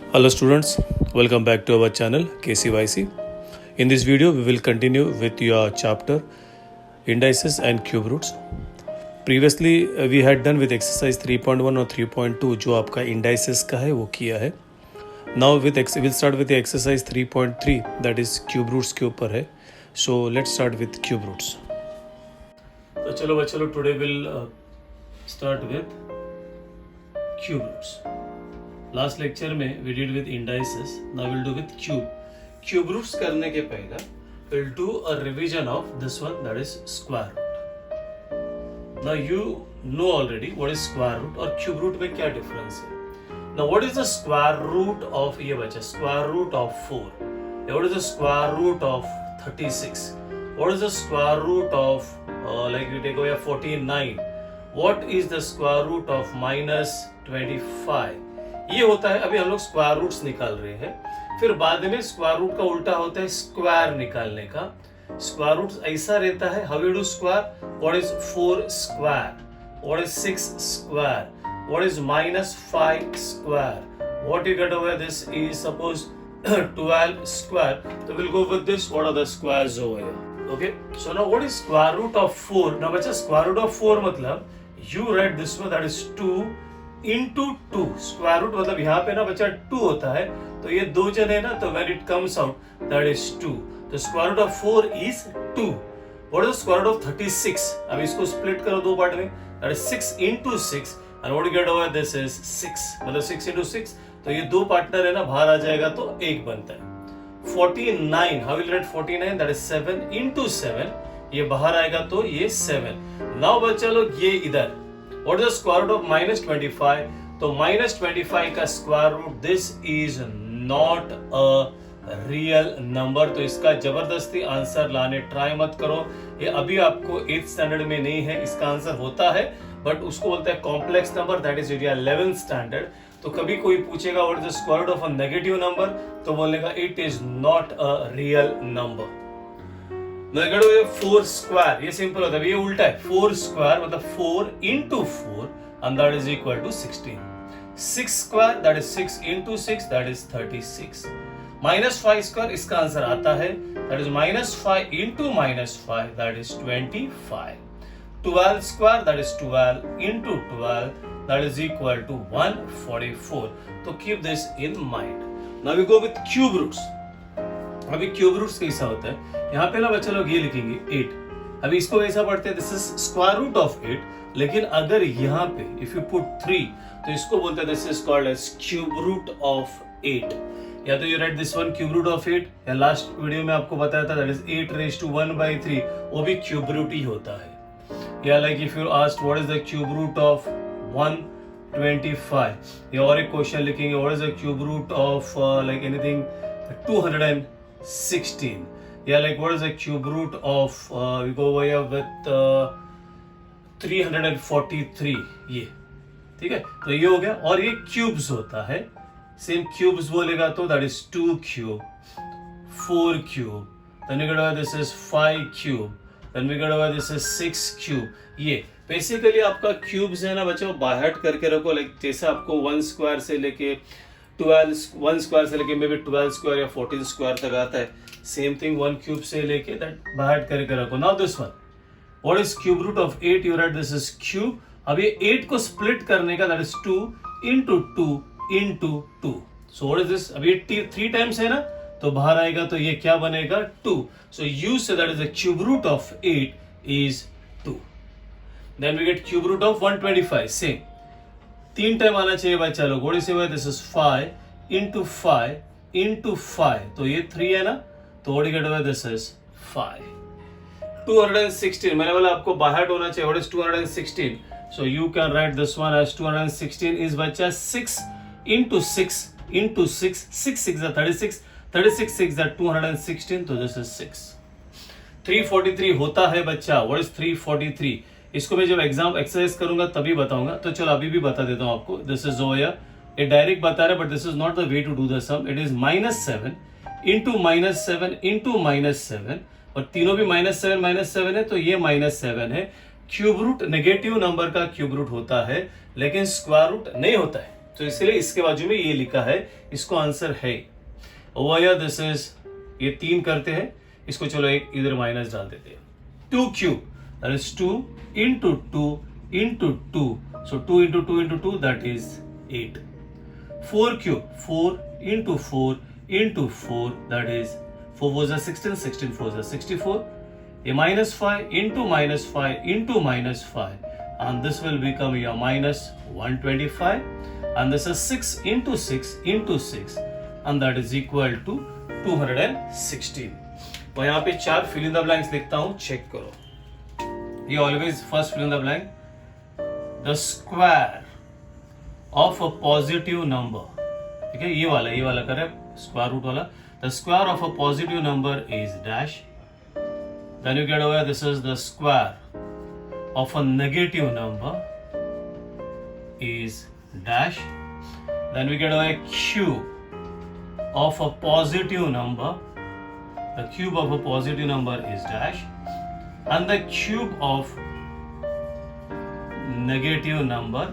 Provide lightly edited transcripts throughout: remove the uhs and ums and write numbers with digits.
Hello students, welcome back to our channel KCYC. In this video we will continue with your chapter indices and cube roots. Previously we had done with exercise 3.1 और 3.2 जो आपका indices का है वो किया है. Now we'll start with the exercise 3.3 that is cube roots के ऊपर है. So let's start with cube roots. तो चलो बच्चों today we'll start with cube roots. Last lecture में we did with indices, now we'll do with cube roots करने के पहले we'll do a revision of this one, that is square root. Now you know already what is square root और cube root में क्या difference है. Now what is the square root of ये बच्चा square root of 4, what is the square root of 36, what is the square root of like we take away 49, what is the square root of minus 25. ये होता है. अभी हम लोग square roots निकाल रहे हैं, फिर बाद में स्क्वायर रूट का उल्टा होता है स्क्वायर निकालने का. स्क्वायर रूट ऐसा रहता है, how you do square, what is 4 square, what is 6 square, what is minus 5 square, what you get over this is suppose 12 square, तो will go with this, what are the squares over here. Okay, so now what is square root of 4. Now बच्चा square root of 4 मतलब you write this one, that is 2 into 2. Square root मतलब यहाँ पे ना बच्चा 2 होता है, तो ये 2 जन है ना, तो when it comes out that is 2. तो square root of 4 is 2. What is the square root of 36? अब इसको स्प्लिट करो दो पार्ट में, that is 6 into 6 and what you get over this is 6, मतलब 6 into 6, तो ये दो पार्टनर है ना, बाहर आ जाएगा तो एक बनता है. 49, how will you write 49? that is 7 into 7, ये बाहर आएगा तो ये 7. नाउ बच्चा लोग ये इधर what is the square root of minus 25? तो minus 25 का square root, this is not a real number. तो इसका जबरदस्ती आंसर लाने ट्राई मत करो. ये अभी आपको 8th स्टैंडर्ड में नहीं है, इसका आंसर होता है बट उसको बोलते हैं complex number, that is area 11th standard. तो कभी कोई पूछेगा what is the square root of a negative number, तो बोलने का it is not a real number. 4 square, ये सिंपल होता है, ये उल्टा है. 4 स्क्वायर मतलब 4 into 4 and that is equal to 16. 6 square that is 6 into 6 that is 36. minus 5 square इसका आंसर आता है, that is minus 5 into minus 5 that is 25. 12 square that is 12 into 12 that is equal to 144. तो keep this in mind. Now we go with cube roots. अभी cube roots कैसा होता है, यहाँ पे ना बच्चे लोग ये लिखेंगे 8. अभी इसको कैसा पढ़ते हैं, this is square root of 8. लेकिन अगर यहाँ पे इफ यू पुट 3 तो इसको बोलते हैं this is called as cube root of 8. या तो you write this one cube root of 8, या लास्ट वीडियो में आपको बताया था दैट इज 8 raised to 1/3, वो भी क्यूब रूट ही होता है. या like if you asked what is the cube root of 125, या और एक क्वेश्चन लिखेंगे what is the cube root of like anything 216. Yeah, like what is the cube root of we go over here with 343. ये ठीक है, तो ये हो गया. और ये क्यूब्स होता है, सेम क्यूब्स बोलेगा तो that is 2 cube, 4 cube, then we get over this is 5 cube, then we get over this is 6 cube. ये बेसिकली आपका क्यूब्स है ना बच्चों, बाहर करके रखो. लाइक जैसे आपको 1 स्क्वायर से लेके 1 स्क्वायर से लेके मे बी 12 स्क्वायर या 14 स्क्वायर तक आता है, सेम थिंग 1 क्यूब से लेके दैट बाहर करके रखो. Now this one, what is cube root of 8? You write this is cube. अब ये 8 को स्प्लिट करने का, that is 2 into 2 into 2. So what is this, अब ये 3 टाइम्स है ना, तो बाहर आएगा तो ये क्या बनेगा 2. So you say that is the cube root of 8 is 2. Then we get cube root of 125. Same 3 time आना चाहिए बच्चा लोग. What is this is 5 into 5 into 5, तो ये 3 है ना, तो what you get over this is 5. 216, मैंने बोला आपको बाहर होना चाहिए. What is 216? So you can write this one as 216 is बच्चा 6 into 6 into 6, 6 6 are 36, 36 6 are 216, तो दिस इज 6. 343 होता है बच्चा. What is 343? इसको मैं जब एग्जाम एक्सरसाइज करूंगा तभी बताऊंगा, तो चलो अभी भी बता देता हूं आपको. दिस इज ओवर, ये डायरेक्ट बता रहा है but this is not the way to do the sum. It is -7 into -7 into -7, और तीनों भी -7 है, तो ये -7 है. क्यूब रूट नेगेटिव नंबर का क्यूब रूट होता है, लेकिन स्क्वायर रूट नहीं होता है. तो इसलिए इसके बाजू में ये लिखा है, इसको आंसर है। ओवर हियर दिस इज, ये 3 करते हैं, इसको चलो एक इधर माइनस डाल देते हैं। 2 cube that is 2 into 2 into 2, so 2 into 2 into 2 that is 8. 4 cube 4 into 4 into 4 that is 4 4s are 16, 16 4s are 64. A minus 5 into minus 5 into minus 5, and this will become your minus 125, and this is 6 into 6 into 6, and that is equal to 216. मैं यहाँ पे 4 fill in the blanks लिखता हूँ, check करो। ये always first fill in the blank, the square of a positive number, ठीक है, ये वाला करें स्क्वायर रूट वाला। The square of a positive number is dash. Then you get over, this is the square of a negative number is dash. Then we get over cube of a positive number. The cube of a positive number is dash. And the cube of negative number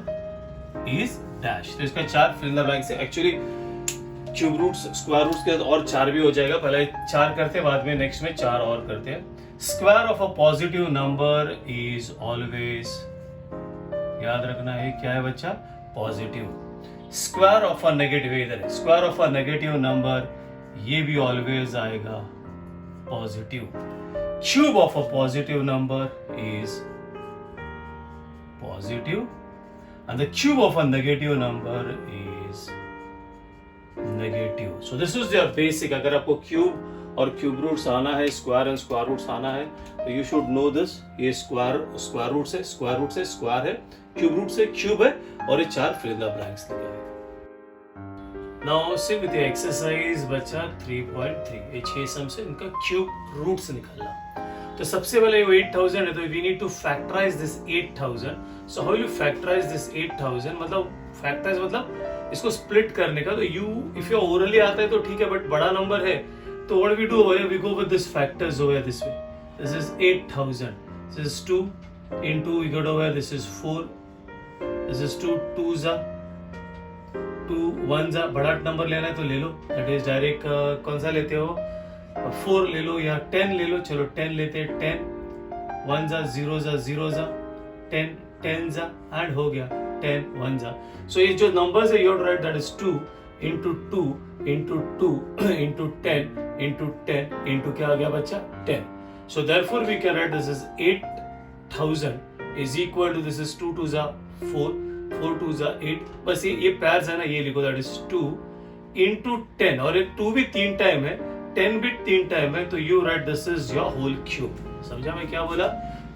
is dash. तो इसका 4 fill in the blank से actually cube roots square roots के और 4 भी हो जाएगा। पहले 4 करते हैं, बाद में नेक्स्ट में 4 और करते हैं। Square of a positive number is always, याद रखना है क्या है बच्चा, positive. Square of a negative, इधर है square of a negative number, ये भी ऑलवेज आएगा positive. Cube of a positive number is positive and the cube of a negative number is negative. So this is your basic. अगर आपको cube और cube roots आना है, square and square roots आना है, तो यू शुड नो दिस। ये square root से स्क्वायर है, क्यूब रूट से क्यूब है, और ये 4 fill in the blanks लिखा है। Now see with the exercise बच्चा 3.3, ये 6 सम से इनका क्यूब रूट्स निकालना। तो सबसे पहले 8000 है, तो we need to factorize this 8000। So how you factorize this 8000, मतलब फैक्टराइज मतलब इसको स्प्लिट करने का। तो यू इफ यू ओरली आता है तो ठीक है, बट बड़ा नंबर है तो what we do over here, we go with this factors over this way. This is 8000, this is 2 into we got over, this is 4, this is 2 2s are 2 1s are, बड़ा number लेना है तो ले लो, that is direct कौन सा लेते हो, 4 ले लो या 10 ले लो। चलो 10 लेते हैं, 10 1s are 0s are 0s are 10 10s are, and हो गया 10 1s are। सो ये जो नंबर्स है, you have to write that is 2 into 2 into 2 into 10 into 10 into क्या आ गया बच्चा, 10। So therefore we can write this is 8000 is equal to, this is 2 2s are 4 4 2s are 8। बस ये पैर्स है ना, ये लिखो, दैट इज 2 into 10, और एक 2 भी 3 टाइम है, 10 भी 3 टाइम है, तो you write this is your whole cube. समझा मैं क्या बोला?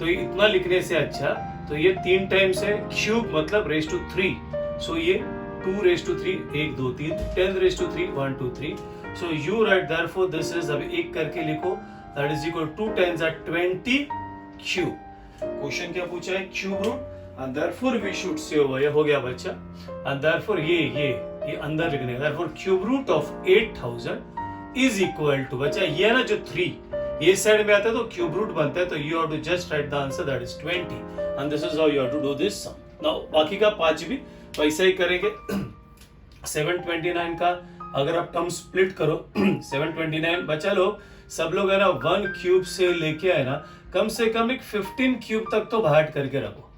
तो इतना लिखने से अच्छा, तो ये 3 टाइम्स है, क्यूब मतलब रेज टू 3, सो ये 2 raised to 3 1 2 3, 10 raised to 3 1 2 3। so you write therefore this is, अब एक करके लिखो, that is equal to 2 10s are 20 cube। Question क्या पूछा है, cube root, and therefore we should say over, ये हो गया बच्चा, and therefore ये अंदर लिखने का, therefore cube root of 8000 is equal to, बच्चा ये है ना जो 3 ये साइड में आता है तो क्यूब रूट बनता है, तो you have to just write the answer, that is 20, and this is how you have to do this sum। now बाकी का 5 भी वैसा ही करेंगे। 729 का अगर आप टर्म स्प्लिट करो 729 बचा लो, सब लोग है ना 1 क्यूब से लेके आए ना, कम से कम एक 15 क्यूब तक तो बाहर करके रखो,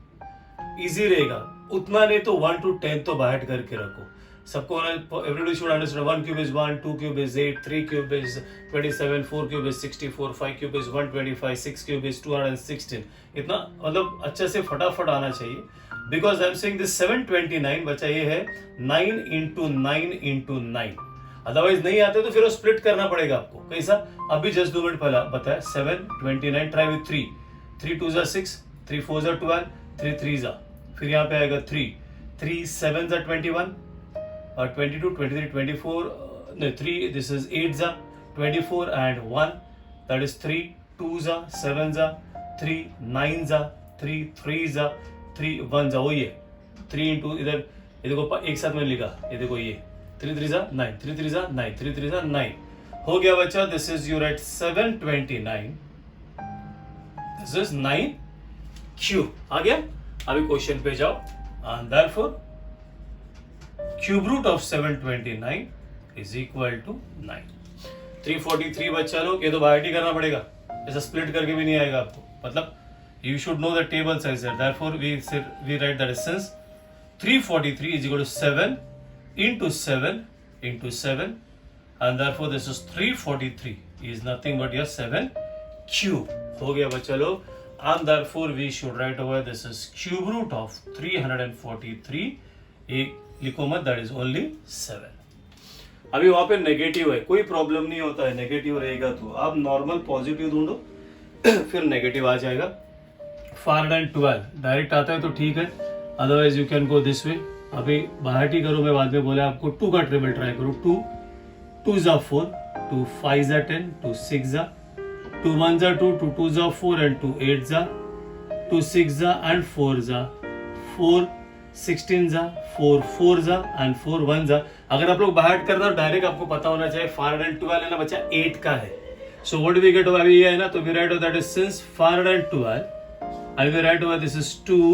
इजी रहेगा। उतना नहीं तो 1 to 10 तो बाहर करके रखो। सबको everybody should understand 1 cube is 1, 2 cube is 8, 3 cube is 27, 4 cube is 64, 5 cube is 125, 6 cube is 216। इतना मतलब अच्छे से फटाफट आना चाहिए, because I am saying this 729 बच्चा ये है 9 into 9 into 9। अदरवाइज नहीं आते तो फिर वो स्प्लिट करना पड़ेगा आपको। कैसा, अभी जस्ट 2 मिनट पहला बताया 729 try with 3 2s are 6, 3 4s are 12, 3 3s are, फिर यहाँ पे आएगा 3 7s are 21 और 22 23 24 no 3, this is 8s are 24 and 1, that is 3 2s are 7s are 3 9s are 3 3s are 3 1s are, वही है 3 into इधर ये देखो एक साथ में लिखा, ये देखो ये 3 3s are 9 3 3s are 9 3 3s are 9 हो गया बच्चा। This is you write 729, this is 9 cube आ गया। अभी क्वेश्चन पे जाओ, and therefore cube root of 729 is equal to 9। 343 बच्चा लोग, ये तो बाहर ही करना पड़ेगा, ऐसा स्प्लिट करके भी नहीं आएगा आपको, मतलब you should know the table size here. Therefore we write that as since 343 is equal to 7 into 7 into 7, and therefore this is 343 is nothing but your 7 cube. हो गया बच्चा लोग, and therefore we should write over this is cube root of 343, एक लिखो मत, that is only 7। अभी वहां पे नेगेटिव है, कोई प्रॉब्लम नहीं होता है, नेगेटिव रहेगा तो आप नॉर्मल पॉजिटिव ढूंढो फिर नेगेटिव आ जाएगा। 412 डायरेक्ट आता है तो ठीक है, otherwise you can go this way. अभी बाहर ही करो, मैं बाद में बोला आपको 2 का ट्रिपल ट्राई करो। 2 जा 4, 2 5 जा 10, 2 6 जा, 2 1 जा 2, 2 2 जा 4 एंड 2 8 जा, 2 6 जा एंड 4 जा, 4 16 जा, 4 4 जा एंड 4 1 जा। अगर आप लोग बाहर कर रहे हो डायरेक्ट आपको पता होना चाहिए 412 है ना बच्चा 8 का है। सो व्हाट वी गेट, अभी ये है ना, तो we write that is since 412 and we write over this is 2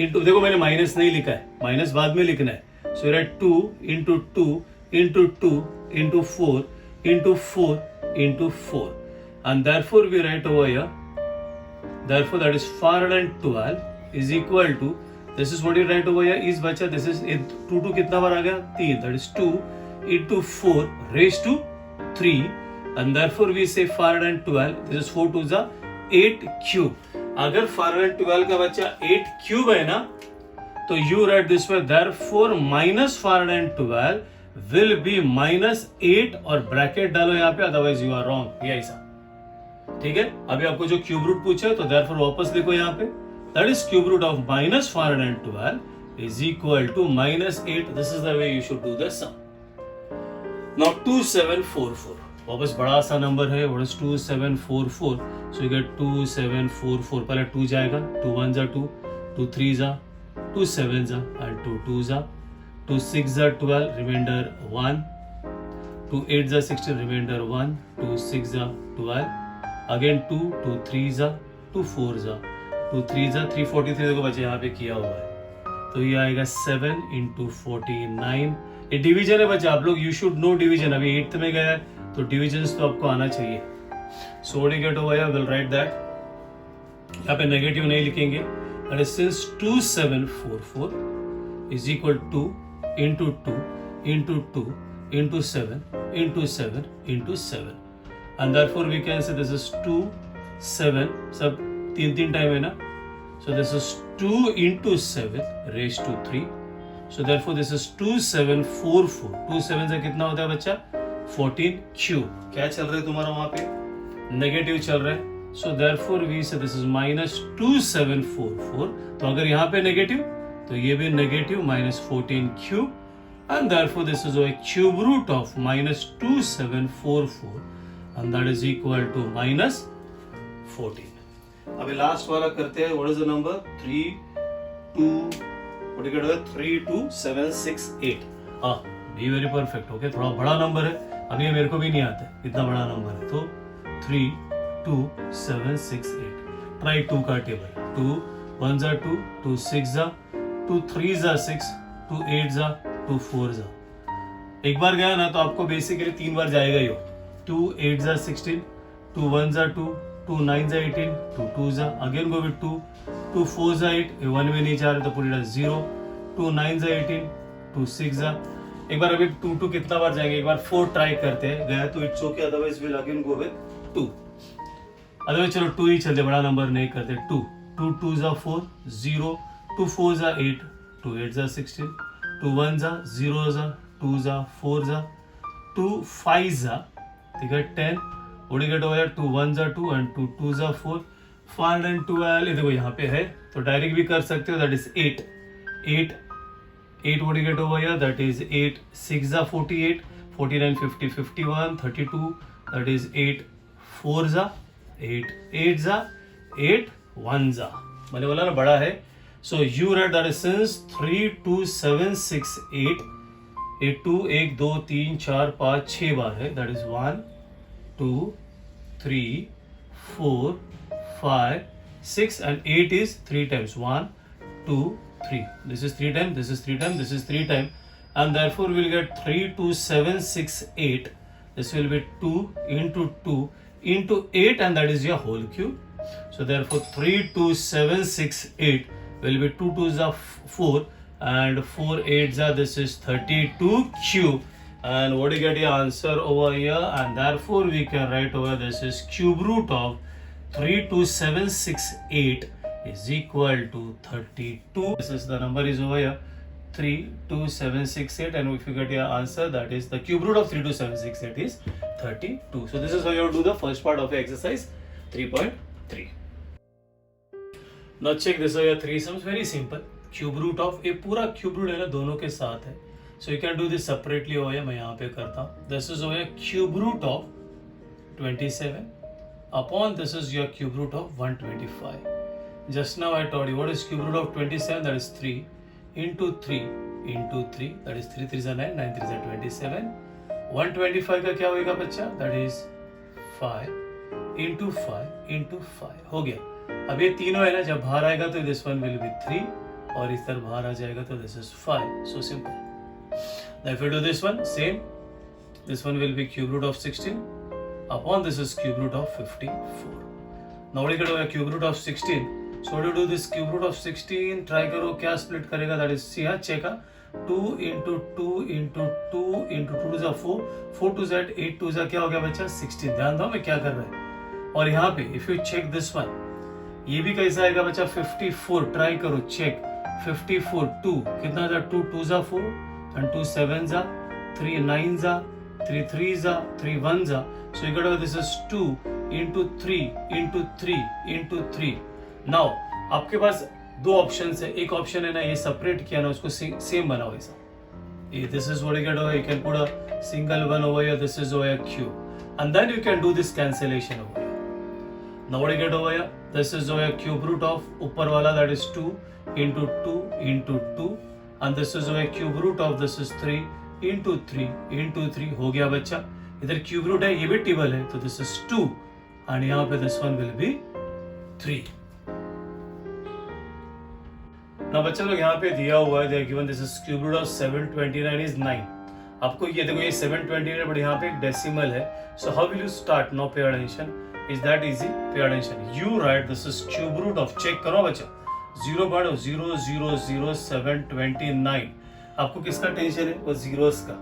into, देखो मैंने माइनस नहीं लिखा है, माइनस बाद में लिखना है। so write 2 into 2 into 2 into 4 into 4 into 4, and therefore we write over here, therefore that is 412 is equal to, this is what you write over here is बच्चा, this is 2 कितना बार आ गया 3, that is 2 into 4 raised to 3, and therefore we say 412, this is 4 2 8 cube। अगर 412 का बच्चा 8 cube है ना, तो you write this way, therefore minus 412 will be -8 और ब्रैकेट डालो यहाँ पे, अदरवाइज यू आर रॉन्ग। ये ऐसा ठीक है। अभी आपको जो क्यूब रूट पूछा है तो देयरफॉर वापस लिखो यहाँ पे, that is cube root of -412 is equal to -8। This is the way you should do the sum. Now 2744 वापस बड़ा सा नंबर है, what is 2744, so you get 2744, पहले 2 जाएगा, 2 1 जा 2, 2 3 जा, 2 7 जा एंड 2 2 जा, 2 6 जा 12 रिमाइंडर 1, 2 8 जा 16 रिमाइंडर 1, 2 6 जा 12 अगेन 2, 2 3 जा 2 4 जा, 2 3 जा 343 देखो बच्चे यहाँ पे किया हुआ है, तो ये आएगा 7 into 49। ये डिवीजन है बच्चा, आप लोग यू शुड नो डिवीजन, अभी 8th में गया है तो डिविजन्स तो आपको आना चाहिए। So what you get over here, will write that, यहाँ पे नेगेटिव नहीं लिखेंगे, that is since 2744 is equal to into 2 into 2 into 7 into 7 into 7, and therefore we can say this is 2 7, सब 3 टाइम है ना, so this is 2 into 7 raise to 3, so therefore this is 2744, 2 7 से कितना होता है बच्चा 14 क्यूब। क्या चल रहा है तुम्हारा वहां पे, नेगेटिव चल रहा है, so therefore we say this is -2744, तो अगर यहाँ पे नेगेटिव तो ये भी negative -14 cube, and therefore this is a cube root of -2744 and that is equal to -14। अभी लास्ट वाला करते हैं, व्हाट इज द नंबर 32768। हाँ बी वेरी परफेक्ट, ओके, थोड़ा बड़ा नंबर है, अभी ये मेरे को भी नहीं आता है इतना बड़ा नंबर है, तो 32768, ट्राई 2 का टेबल, 2 1 जा 2, 2 6 जा, 2 3 जा 6, 2 8 जा, 2 4 जा। एक बार गया ना तो आपको बेसिकली 3 बार जाएगा ही, 2 8 जा 16, 2 1 जा 2, 2 9 जा 18, 2 2 जा, अगेन गो विद 2, 2 4 जा 8, 1 में नहीं जा रहे तो पूरी 0, 2 9 जा 18, 2 6 जा, एक बार अभी 2 2 कितना बार जाएंगे, एक बार 4 ट्राई करते हैं, गया तो it's okay, otherwise will again go with 2, otherwise चलो 2 ही चलते, बड़ा नंबर नहीं करते। 2 2 2 जा 4 0, 2 4 जा 8, 2 8 जा 16, 2 1 जा 0 जा, 2 जा 4 जा, 2 5 जा, ठीक है 10, what you get over here, 2 1 जा 2 एंड 2 2 जा 4, 512, ये देखो यहाँ पे है तो डायरेक्ट भी कर सकते हो, that is 8 8 8, what do you get over here, that is 8 6 जा 48, 49 50 51 32, that is 8 4 जा 8 8 जा 8 1 जा, मैंने बोला ना बड़ा है, so you write that is since 32768, 1 2 3 4 5 6 बार है, that is 1 2 3 4 5 6 and 8 is 3 times, 1 2 3, this is 3 times, this is 3 times, this is 3 times, and therefore we'll get 32768. This will be 2 into 2 into 8, and that is your whole cube. So therefore 32768 will be 2 2s are 4 and 4 8s are, this is 32 cube. And what do you get your answer over here? And therefore we can write over this is cube root of 32768 is equal to 32. This is the number is over here 32768, and if you get your answer, that is the cube root of 32768 is 32. So this is how you do the first part of exercise 3.3. Now check this, your three sums, very simple. Cube root of a पूरा cube root है ना दोनों के साथ है, so you can do this separately over here. मैं यहाँ पे करता हूँ. This is over here cube root of 27 upon this is your cube root of 125. Just now I told you what is cube root of 27, that is 3 into 3 into 3, that is 3 3s are 9, 9 3s are 27. 125 का क्या होगा बच्चा, that is 5 into 5 into 5 हो गया. अब ये तीनों है ना, जब बाहर आएगा तो this one will be 3 और इस तरह बाहर आ जाएगा तो this is 5. So simple. Now if you do this one, same. This one will be cube root of 16 upon this is cube root of 54. Now what do you get over cube root of 16? So what do you do this cube root of 16? Try करो क्या split करेगा, that is see हाँ check 2 into 2 into 2 into 2 to the 4, 4 to z 8 to z क्या हो गया बच्चा 16. ध्यान दो मैं क्या कर रहा है. और यहाँ पे if you check this one, ये भी कैसा आएगा बच्चा 54. ट्राई करो चेक 54 2 कितना था, 2 2s are 4 and 2 7s are 3 9s are 3 3s are 3 1s are. So you got this is 2 into 3 into 3 into 3. Now आपके पास दो ऑप्शन है. एक ऑप्शन है ना ये सेपरेट किया ना, उसको सेम बनाओ ऐसा. This is what you get over. You can put a single one over here. This is over here cube, and then you can do this cancellation over here. Now what do you get over here? This is over here cube root of ऊपर वाला, that is 2 into 2 into 2, and this is over here cube root of this is 3 into 3 into 3 हो गया बच्चा. इधर cube root है, ये भी table है, तो दिस इज 2 and यहाँ पे this one will be 3. ना बच्चा लोग यहाँ पे दिया हुआ है, given this is cube root of 729 is 9. आपको ये देखो ये 729 बट यहाँ पे एक डेसिमल है. So how will you start? No pay attention, is that easy? Pay attention. You write this is cube root of, check करो बच्चा 0.0000729. आपको किसका टेंशन है? वो जीरोस का,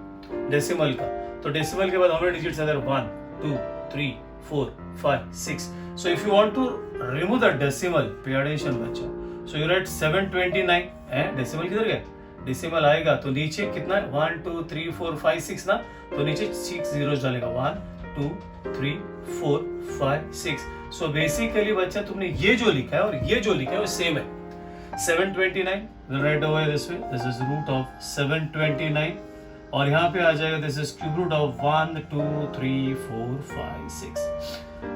डेसिमल का. तो डेसिमल के बाद how many digits are there? 1 2 3 4 5 6. So if you want to remove the decimal, pay attention बच्चा. So you write 729 है, डेसिमल किधर गया? डेसिमल आएगा तो नीचे कितना है? 1 2 3 4 5 6 ना, तो नीचे 6 zeros डालेगा. 1 2 3 4 5 6. So basically बच्चा तुमने ये जो लिखा है और ये जो लिखा है वो सेम है. 729 we'll write over this way. This is root of 729 और यहाँ पे आ जाएगा this is cube root of 1 2 3 4 5 6.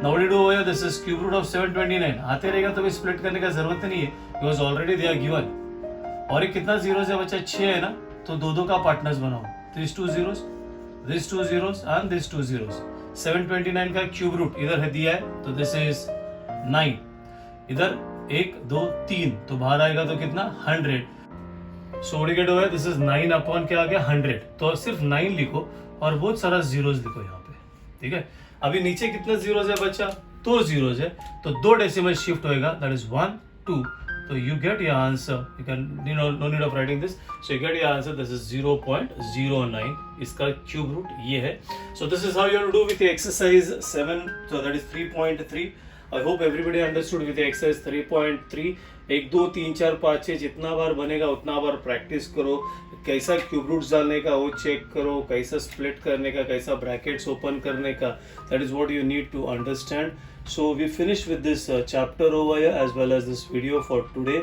Now what do you do over here? This is cube root of 729. आते रहेगा तो भी स्प्लिट करने का जरूरत नहीं है, because already they are given. और ये कितना जीरोस है बच्चा? 6 है ना, तो दो दो का पार्टनर्स बनाओ. These 2 zeros, these 2 zeros and these 2 zeros. 729 का क्यूब रूट इधर है दिया है, तो this is 9. इधर 1 2 3 तो बाहर आएगा तो कितना 100. So what do you get over? This is 9 upon क्या आ गया 100. तो सिर्फ 9 लिखो और बहुत सारा जीरोस लिखो यहाँ पे, ठीक है. अभी नीचे कितना जीरोस है बच्चा? 2 जीरोस है, तो 2 डेसिमल शिफ्ट होएगा, that is 1 2. So you get your answer. You can no need of writing this. So you get your answer. This is 0.09. इसका क्यूब रूट ये है. So this is how you have to do with the exercise 7. So that is 3.3. I hope everybody understood with the exercise 3.3. 1 2 3 4 5 6 जितना बार बनेगा उतना बार practice करो. कैसा cube roots डालने का वो चेक करो, कैसा स्प्लिट करने का, कैसा ब्रैकेट्स ओपन करने का. That is what you need to understand. So we finished with this chapter over here as well as this video for today.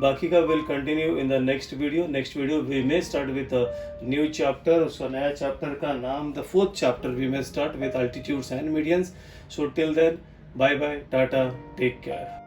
बाकी का will continue in the next video. Next video we may start with a new chapter. So नया chapter का नाम, the 4th chapter we may start with altitudes and medians. So till then, bye bye, tata, take care.